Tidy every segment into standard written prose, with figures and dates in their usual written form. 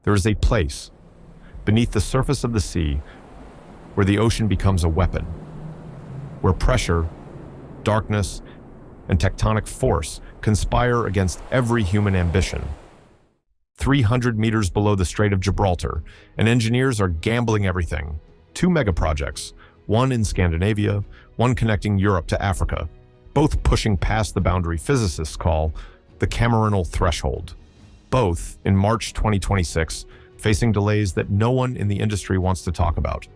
There is a place beneath the surface of the sea where the ocean becomes a weapon, where pressure, darkness, and tectonic force conspire against every human ambition. 300 meters below the Strait of Gibraltar, and engineers are gambling everything. 2 megaprojects, one in Scandinavia, one connecting Europe to Africa, both pushing past the boundary physicists call the Cameronal threshold. Both, in March 2026, facing delays that no one in the industry wants to talk about.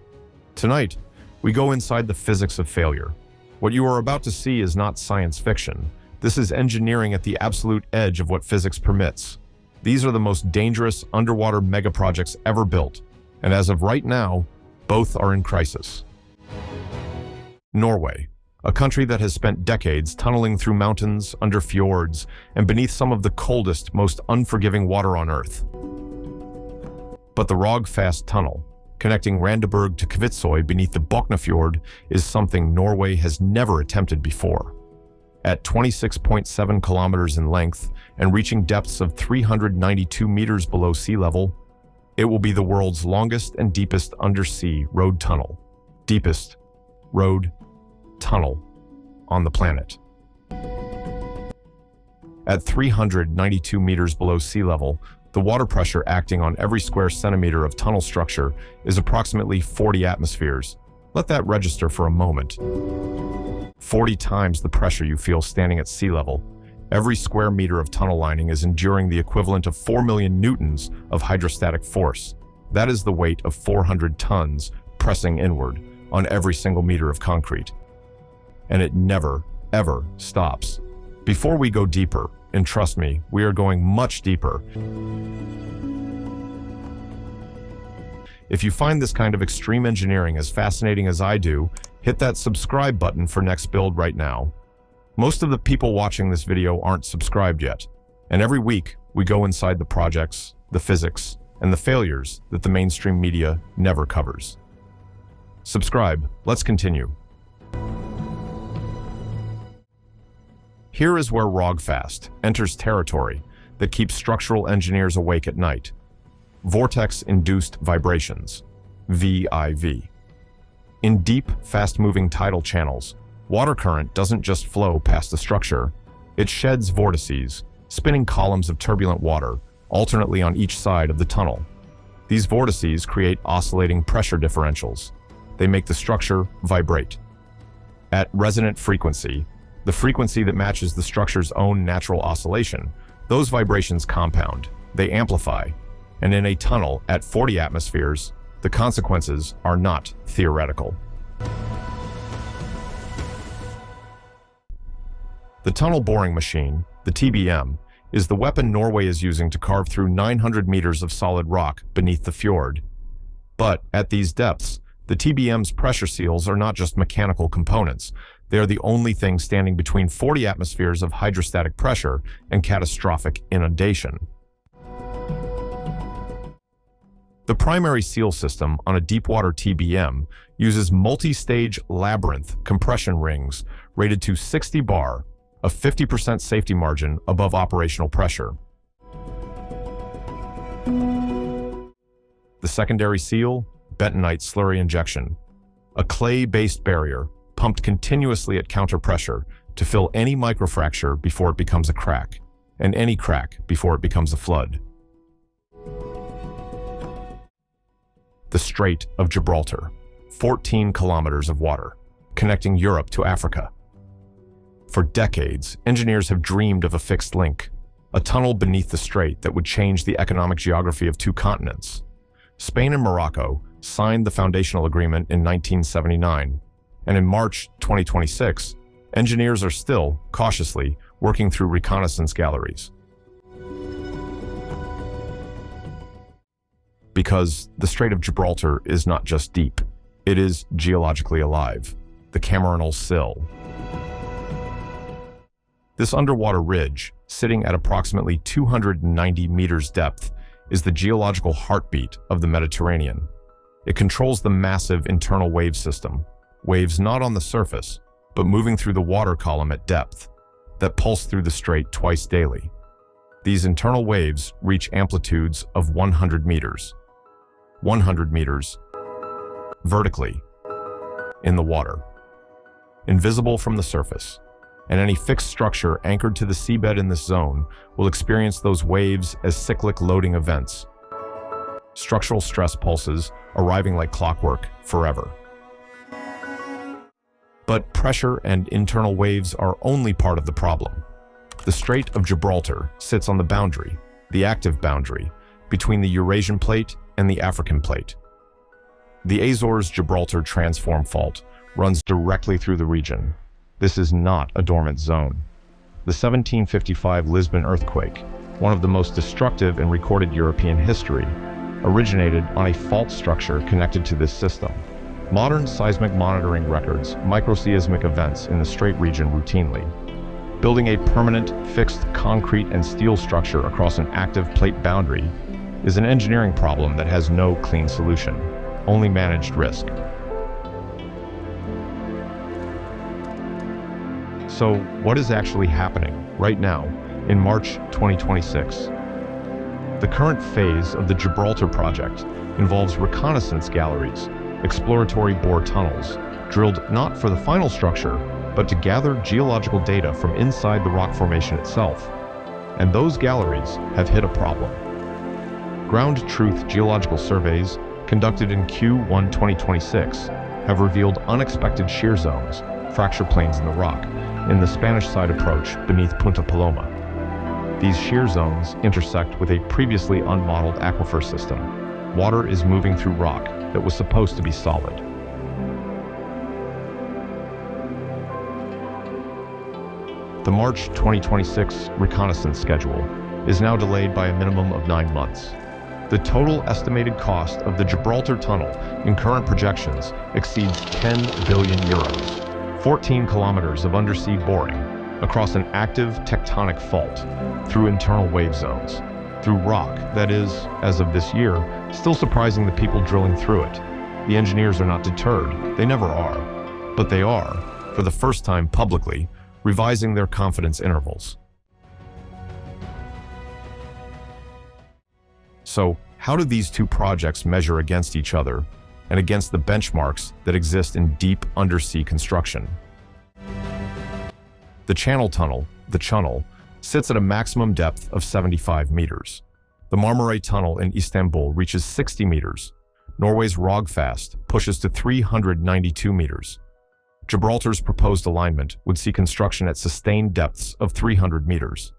Tonight, we go inside the physics of failure. What you are about to see is not science fiction. This is engineering at the absolute edge of what physics permits. These are the most dangerous underwater megaprojects ever built, and as of right now, both are in crisis. Norway, a country that has spent decades tunneling through mountains, under fjords, and beneath some of the coldest, most unforgiving water on Earth. But the Rogfast tunnel, connecting Randaberg to Kvitsøy beneath the Boknafjord, is something Norway has never attempted before. At 26.7 kilometers in length and reaching depths of 392 meters below sea level, it will be the world's longest and deepest undersea road tunnel. Deepest road tunnel on the planet. At 392 meters below sea level, the water pressure acting on every square centimeter of tunnel structure is approximately 40 atmospheres. Let that register for a moment. 40 times the pressure you feel standing at sea level. Every square meter of tunnel lining is enduring the equivalent of 4 million newtons of hydrostatic force. That is the weight of 400 tons pressing inward on every single meter of concrete. And it never, ever stops. Before we go deeper, and trust me, we are going much deeper. If you find this kind of extreme engineering as fascinating as I do, hit that subscribe button for next build right now. Most of the people watching this video aren't subscribed yet, and every week we go inside the projects, the physics, and the failures that the mainstream media never covers. Subscribe, let's continue. Here is where Rogfast enters territory that keeps structural engineers awake at night. Vortex-induced vibrations, VIV. In deep, fast-moving tidal channels, water current doesn't just flow past the structure. It sheds vortices, spinning columns of turbulent water, alternately on each side of the tunnel. These vortices create oscillating pressure differentials. They make the structure vibrate. At resonant frequency, the frequency that matches the structure's own natural oscillation, those vibrations compound, they amplify, and in a tunnel at 40 atmospheres, the consequences are not theoretical. The tunnel boring machine, the TBM, is the weapon Norway is using to carve through 900 meters of solid rock beneath the fjord. But at these depths, the TBM's pressure seals are not just mechanical components. They are the only thing standing between 40 atmospheres of hydrostatic pressure and catastrophic inundation. The primary seal system on a deepwater TBM uses multi-stage labyrinth compression rings rated to 60 bar, a 50% safety margin above operational pressure. The secondary seal, bentonite slurry injection, a clay-based barrier pumped continuously at counter-pressure to fill any microfracture before it becomes a crack, and any crack before it becomes a flood. The Strait of Gibraltar, 14 kilometers of water, connecting Europe to Africa. For decades, engineers have dreamed of a fixed link, a tunnel beneath the strait that would change the economic geography of 2 continents. Spain and Morocco signed the foundational agreement in 1979, and in March 2026, engineers are still, cautiously, working through reconnaissance galleries. Because the Strait of Gibraltar is not just deep, it is geologically alive, the Cameronal Sill. This underwater ridge, sitting at approximately 290 meters depth, is the geological heartbeat of the Mediterranean. It controls the massive internal wave system, waves not on the surface, but moving through the water column at depth, that pulse through the strait twice daily. These internal waves reach amplitudes of 100 meters. 100 meters vertically in the water, invisible from the surface, and any fixed structure anchored to the seabed in this zone will experience those waves as cyclic loading events, structural stress pulses arriving like clockwork forever. But pressure and internal waves are only part of the problem. The Strait of Gibraltar sits on the boundary, the active boundary, between the Eurasian plate and the African plate. The Azores-Gibraltar transform fault runs directly through the region. This is not a dormant zone. The 1755 Lisbon earthquake, one of the most destructive in recorded European history, originated on a fault structure connected to this system. Modern seismic monitoring records microseismic events in the Strait region routinely. Building a permanent, fixed concrete and steel structure across an active plate boundary is an engineering problem that has no clean solution, only managed risk. So, what is actually happening right now in March 2026? The current phase of the Gibraltar project involves reconnaissance galleries, exploratory bore tunnels, drilled not for the final structure, but to gather geological data from inside the rock formation itself. And those galleries have hit a problem. Ground truth geological surveys conducted in Q1 2026 have revealed unexpected shear zones, fracture planes in the rock, in the Spanish side approach beneath Punta Paloma. These shear zones intersect with a previously unmodeled aquifer system. Water is moving through rock that was supposed to be solid. The March 2026 reconnaissance schedule is now delayed by a minimum of 9 months. The total estimated cost of the Gibraltar Tunnel in current projections exceeds 10 billion euros. 14 kilometers of undersea boring across an active tectonic fault, through internal wave zones, through rock that is, as of this year, still surprising the people drilling through it. The engineers are not deterred, they never are, but they are, for the first time publicly, revising their confidence intervals. So, how do these two projects measure against each other and against the benchmarks that exist in deep undersea construction? The Channel Tunnel, the Channel, sits at a maximum depth of 75 meters. The Marmaray Tunnel in Istanbul reaches 60 meters. Norway's Rogfast pushes to 392 meters. Gibraltar's proposed alignment would see construction at sustained depths of 300 meters.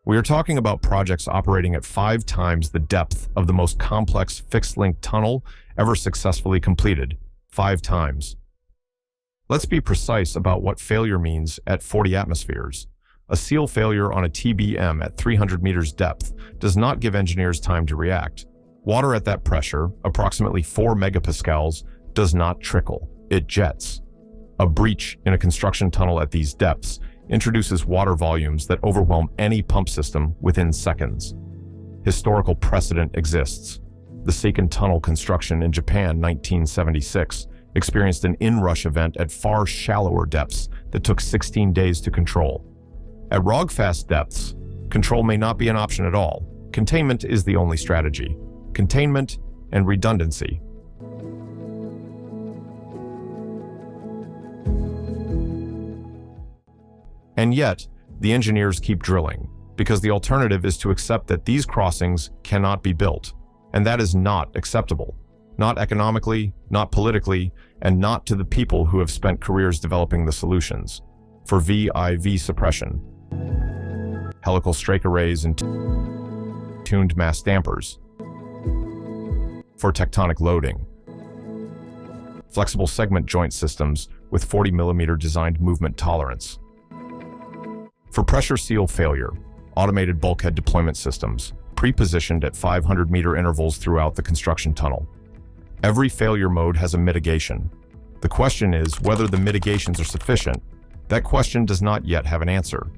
We are talking about projects operating at 5 times the depth of the most complex fixed-link tunnel ever successfully completed, 5 times. Let's be precise about what failure means at 40 atmospheres. A seal failure on a TBM at 300 meters depth does not give engineers time to react. Water at that pressure, approximately 4 megapascals, does not trickle, it jets. A breach in a construction tunnel at these depths introduces water volumes that overwhelm any pump system within seconds. Historical precedent exists. The Seikan Tunnel construction in Japan, 1976, experienced an inrush event at far shallower depths that took 16 days to control. At Rogfast depths, control may not be an option at all. Containment is the only strategy. Containment and redundancy. And yet, the engineers keep drilling, because the alternative is to accept that these crossings cannot be built, and that is not acceptable. Not economically, not politically, and not to the people who have spent careers developing the solutions. For VIV suppression, helical strake arrays and tuned mass dampers. For tectonic loading, flexible segment joint systems with 40 millimeter designed movement tolerance. For pressure seal failure, automated bulkhead deployment systems, pre-positioned at 500-meter intervals throughout the construction tunnel. Every failure mode has a mitigation. The question is whether the mitigations are sufficient. That question does not yet have an answer.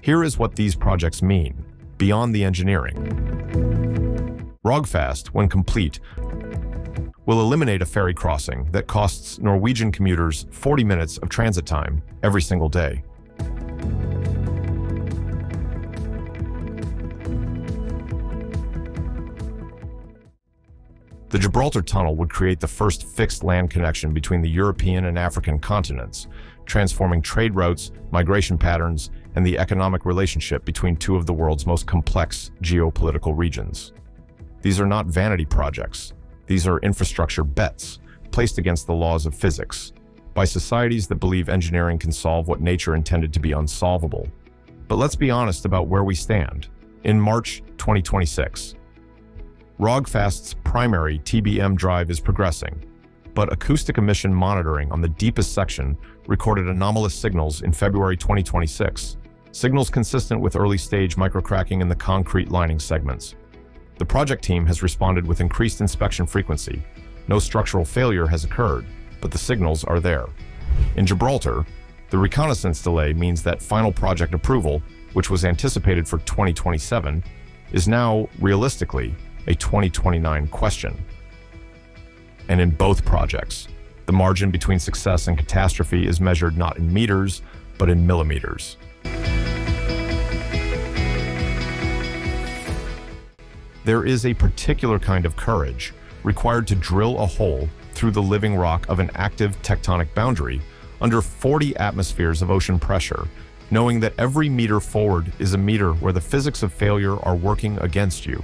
Here is what these projects mean, beyond the engineering. Rogfast, when complete, will eliminate a ferry crossing that costs Norwegian commuters 40 minutes of transit time every single day. The Gibraltar Tunnel would create the first fixed land connection between the European and African continents, transforming trade routes, migration patterns, and the economic relationship between two of the world's most complex geopolitical regions. These are not vanity projects. These are infrastructure bets, placed against the laws of physics, by societies that believe engineering can solve what nature intended to be unsolvable. But let's be honest about where we stand. In March 2026, Rogfast's primary TBM drive is progressing, but acoustic emission monitoring on the deepest section recorded anomalous signals in February 2026, signals consistent with early-stage microcracking in the concrete lining segments. The project team has responded with increased inspection frequency. No structural failure has occurred, but the signals are there. In Gibraltar, the reconnaissance delay means that final project approval, which was anticipated for 2027, is now, realistically, a 2029 question. And in both projects, the margin between success and catastrophe is measured not in meters, but in millimeters. There is a particular kind of courage required to drill a hole through the living rock of an active tectonic boundary under 40 atmospheres of ocean pressure, knowing that every meter forward is a meter where the physics of failure are working against you.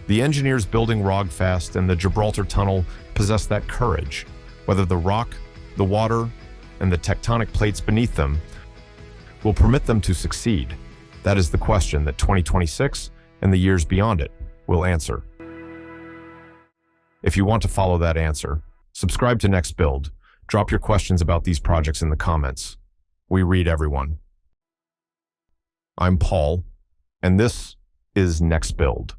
The engineers building Rogfast and the Gibraltar Tunnel possess that courage, whether the rock, the water, and the tectonic plates beneath them will permit them to succeed. That is the question that 2026 and the years beyond it will answer. If you want to follow that answer, subscribe to Next Build. Drop your questions about these projects in the comments. We read everyone. I'm Paul, and this is Next Build.